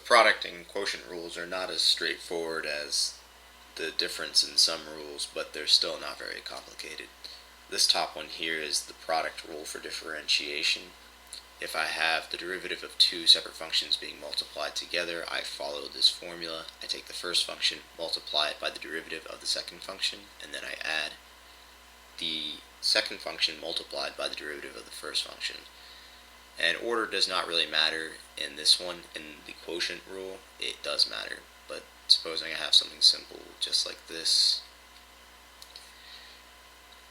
product and quotient rules are not as straightforward as the difference in some rules, but they're still not very complicated. This top one here is the product rule for differentiation. If I have the derivative of two separate functions being multiplied together, I follow this formula. I take the first function, multiply it by the derivative of the second function, and then I add the second function multiplied by the derivative of the first function. And order does not really matter in this one. In the quotient rule, it does matter. But supposing I have something simple just like this.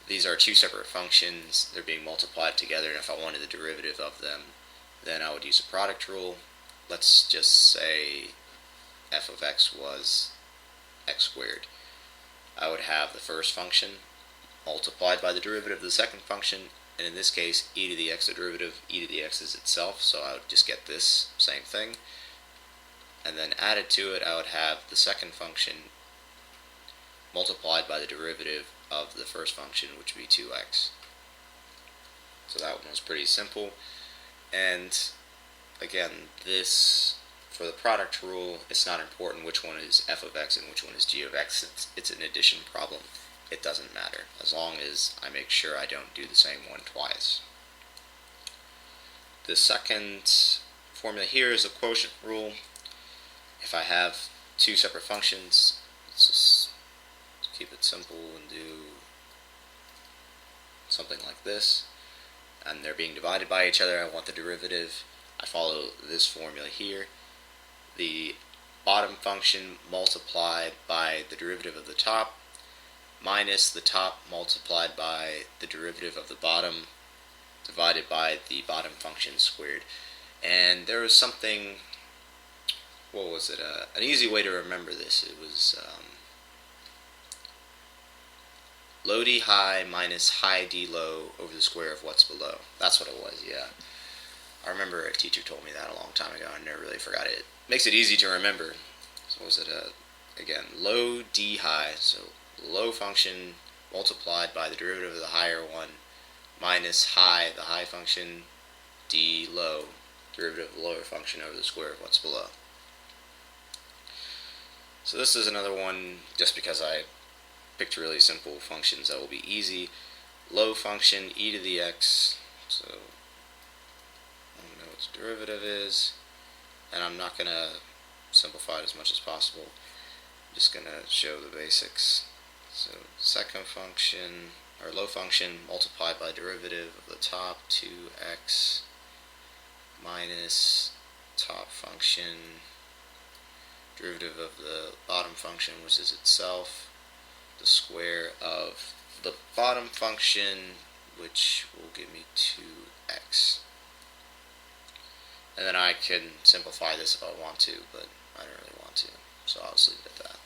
These are two separate functions. They're being multiplied together, and if I wanted the derivative of them, then I would use a product rule. Let's just say f of x was x squared. I would have the first function multiplied by the derivative of the second function, and in this case, e to the x, the derivative, e to the x is itself, so I would just get this same thing. And then added to it, I would have the second function multiplied by the derivative of the first function, which would be 2x. So that one was pretty simple. And again, this, for the product rule, it's not important which one is f of x and which one is g of x. It's an addition problem. It doesn't matter, as long as I make sure I don't do the same one twice. The second formula here is a quotient rule. If I have two separate functions, let's just keep it simple and do something like this, and they're being divided by each other. I want the derivative. I follow this formula here. The bottom function multiplied by the derivative of the top minus the top multiplied by the derivative of the bottom divided by the bottom function squared. And there was something, what was it, an easy way to remember this. It was low d high minus high d low over the square of what's below. That's what it was, yeah. I remember a teacher told me that a long time ago. I never really forgot it. It makes it easy to remember. So what was it, again, low d high, so low function multiplied by the derivative of the higher one minus high, the high function, d low, derivative of the lower function over the square of what's below. So this is another one, just because I picked really simple functions that will be easy. Low function e to the x, so I don't know what its derivative is, and I'm not going to simplify it as much as possible. I'm just going to show the basics. So second function, or low function, multiplied by derivative of the top, 2x minus top function, derivative of the bottom function, which is itself, the square of the bottom function, which will give me 2x. And then I can simplify this if I want to, but I don't really want to, so I'll just leave it at that.